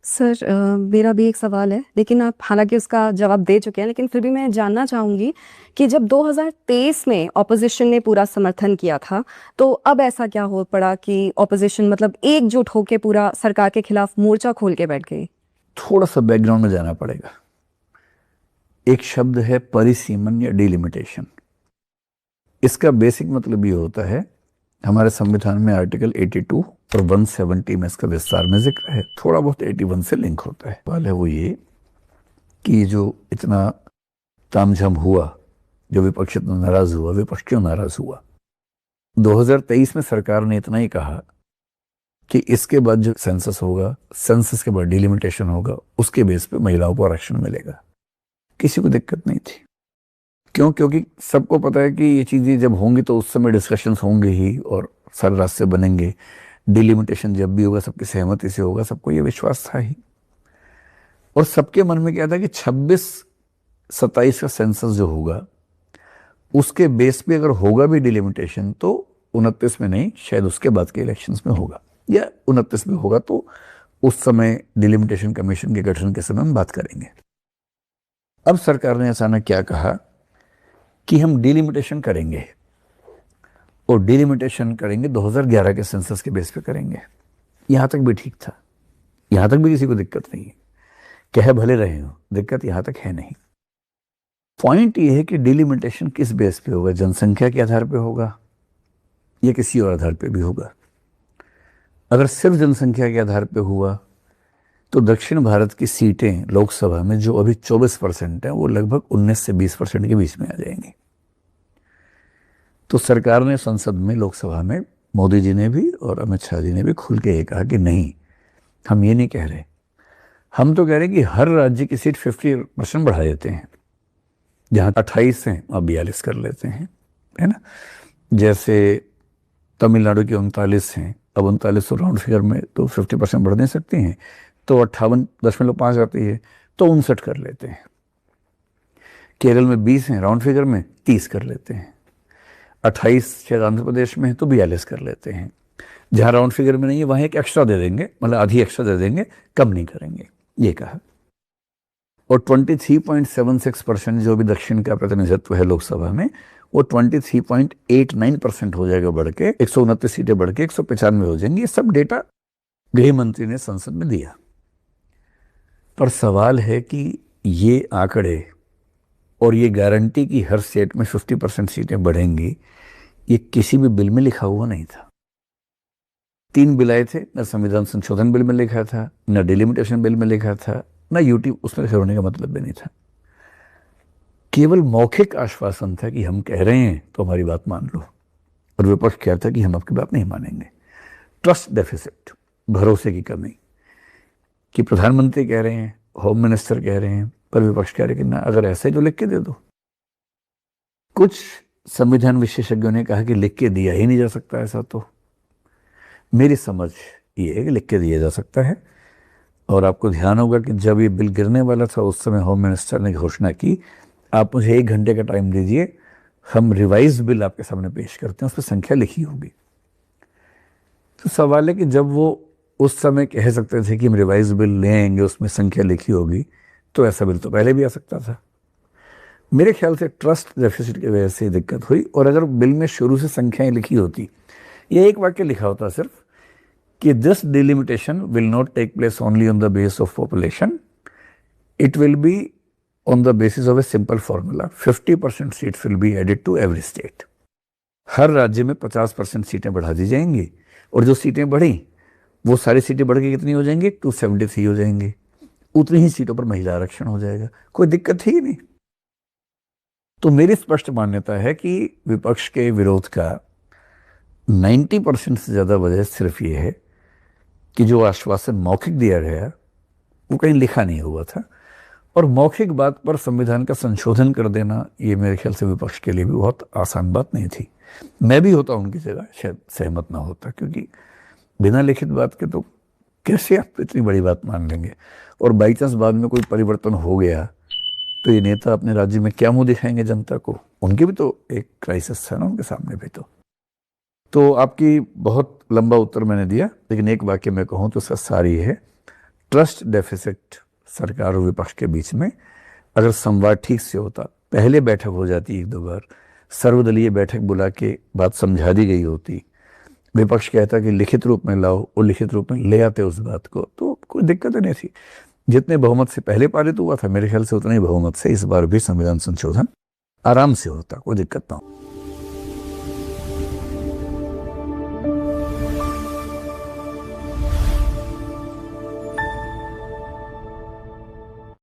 Sir मेरा भी एक सवाल है, लेकिन आप हालांकि उसका जवाब दे चुके हैं, लेकिन फिर भी मैं जानना चाहूँगी कि जब 2023 में ऑपोजिशन ने पूरा समर्थन किया था, तो अब ऐसा क्या हो पड़ा कि ऑपोजिशन मतलब एकजुट होकर पूरा सरकार के खिलाफ मोर्चा खोल के बैठ गई? थोड़ा सा बैकग्राउंड में जाना पड़ेगा। एक शब्द है परिसीमन या डिलिमिटेशन। इसका बेसिक मतलब ये होता है, हमारे संविधान में आर्टिकल 82 और 170 में इसका विस्तार में जिक्र है, थोड़ा बहुत 81 से लिंक होता है। सवाल है वो ये कि जो इतना तामझाम हुआ, जो विपक्ष इतना नाराज हुआ, विपक्ष क्यों नाराज हुआ? 2023 में सरकार ने इतना ही कहा कि इसके बाद जो सेंसस होगा, सेंसस के बाद डिलिमिटेशन होगा, उसके बेस पे महिलाओं को आरक्षण मिलेगा। किसी को दिक्कत नहीं थी। क्यों? क्योंकि सबको पता है कि ये चीज़ें जब होंगी तो उस समय डिस्कशंस होंगे ही और सारे रास्ते बनेंगे। डिलिमिटेशन जब भी होगा सबकी सहमति से होगा, सबको ये विश्वास था ही। और सबके मन में क्या था कि 26-27 का सेंसस जो होगा उसके बेस पे अगर होगा भी डिलिमिटेशन तो 29 में नहीं, शायद उसके बाद के इलेक्शंस में होगा, या 29 में होगा तो उस समय डिलिमिटेशन कमीशन के गठन के समय हम बात करेंगे। अब सरकार ने अचानक क्या कहा कि हम डिलिमिटेशन करेंगे, और डिलिमिटेशन करेंगे 2011 के सेंसस के बेस पे करेंगे। यहां तक भी ठीक था, यहां तक भी किसी को दिक्कत नहीं है, कह भले रहे हो, दिक्कत यहां तक है नहीं। पॉइंट ये है कि डिलिमिटेशन किस बेस पे होगा? जनसंख्या के आधार पे होगा या किसी और आधार पे भी होगा? अगर सिर्फ जनसंख्या के आधार पे हुआ तो दक्षिण भारत की सीटें लोकसभा में जो अभी 24% है, वो लगभग 19 से 20% के बीच में आ जाएंगी। तो सरकार ने संसद में, लोकसभा में, मोदी जी ने भी और अमित शाह जी ने भी खुल के ये कहा कि नहीं, हम ये नहीं कह रहे, हम तो कह रहे हैं कि हर राज्य की सीट 50% बढ़ा देते हैं। जहाँ 28 हैं अब 42 कर लेते हैं, है ना? जैसे तमिलनाडु की 39 हैं, अब 39 राउंड फिगर में तो 50% बढ़ नहीं सकती हैं, तो 58.5 आती है, तो 59 कर लेते हैं। केरल में 20 हैं, राउंड फिगर में 30 कर लेते हैं। 28 शायद आंध्र प्रदेश में है तो 42 कर लेते हैं। जहाँ राउंड फिगर में नहीं है वहाँ एक एक्स्ट्रा दे देंगे, मतलब आधी एक्स्ट्रा दे देंगे, कम नहीं करेंगे, ये कहा। और 23.76% जो भी दक्षिण का प्रतिनिधित्व है लोकसभा में, वो 23.89% हो जाएगा, बढ़ के 129 सीटें बढ़ के 195 हो जाएंगी। ये सब डेटा गृह मंत्री ने संसद में दिया। पर सवाल है कि ये आंकड़े और ये गारंटी कि हर स्टेट में 50% सीटें बढ़ेंगी, ये किसी भी बिल में लिखा हुआ नहीं था। 3 बिल आए थे, न संविधान संशोधन बिल में लिखा था, न डिलिमिटेशन बिल में लिखा था, न यूटी उसमें होने का मतलब भी नहीं था। केवल मौखिक आश्वासन था कि हम कह रहे हैं तो हमारी बात मान लो, और विपक्ष क्या था कि हम आपकी बात नहीं मानेंगे। ट्रस्ट डेफिसिट, भरोसे की कमी, कि प्रधानमंत्री कह रहे हैं, होम मिनिस्टर कह रहे हैं, पर विपक्ष कह रहे हैं कि ना, अगर ऐसा ही तो लिख के दे दो। कुछ संविधान विशेषज्ञों ने कहा कि लिख के दिया ही नहीं जा सकता ऐसा। तो मेरी समझ ये है कि लिख के दिया जा सकता है। और आपको ध्यान होगा कि जब ये बिल गिरने वाला था उस समय होम मिनिस्टर ने घोषणा की, आप मुझे 1 घंटे का टाइम दीजिए, हम रिवाइज बिल आपके सामने पेश करते हैं, उस पर संख्या लिखी होगी। तो सवाल है कि जब वो उस समय कह सकते थे कि हम रिवाइज बिल ले आएंगे, उसमें संख्या लिखी होगी, तो ऐसा बिल तो पहले भी आ सकता था। मेरे ख्याल से ट्रस्ट डेफिसिट की वजह से दिक्कत हुई। और अगर बिल में शुरू से संख्याएं लिखी होती, ये एक वाक्य लिखा होता सिर्फ कि this delimitation will not take place only on the base of population, it will be on the basis of a simple formula, 50% seats will be added to every state. हर राज्य में 50% सीटें बढ़ा दी जाएंगी, और जो सीटें बढ़ी वो सारी सीटें बढ़ के कितनी हो जाएंगी? 273 हो जाएंगी। उतनी ही सीटों पर महिला आरक्षण हो जाएगा, कोई दिक्कत ही नहीं। तो मेरी स्पष्ट मान्यता है कि विपक्ष के विरोध का 90% से ज़्यादा वजह सिर्फ ये है कि जो आश्वासन मौखिक दिया गया वो कहीं लिखा नहीं हुआ था, और मौखिक बात पर संविधान का संशोधन कर देना, ये मेरे ख्याल से विपक्ष के लिए भी बहुत आसान बात नहीं थी। मैं भी होता उनकी जगह शायद सहमत ना होता, क्योंकि बिना लिखित बात के तो कैसे आप इतनी बड़ी बात मान लेंगे? और बाई चांस बाद में कोई परिवर्तन हो गया तो ये नेता अपने राज्य में क्या मुंह दिखाएंगे जनता को? उनके भी तो एक क्राइसिस था ना उनके सामने भी। तो आपकी बहुत लंबा उत्तर मैंने दिया, लेकिन एक वाक्य मैं कहूँ तो उसका सार ये है ट्रस्ट डेफिसिट सरकार और विपक्ष के बीच में। अगर संवाद ठीक से होता, पहले बैठक हो जाती, 1-2 बार सर्वदलीय बैठक बुला के बात समझा दी गई होती, विपक्ष कहता कि लिखित रूप में लाओ, और लिखित रूप में ले आते उस बात को, तो कोई दिक्कत नहीं थी। जितने बहुमत से पहले पारित हुआ था, मेरे ख्याल से उतने ही बहुमत से इस बार भी संविधान संशोधन आराम से होता, कोई दिक्कत ना हो।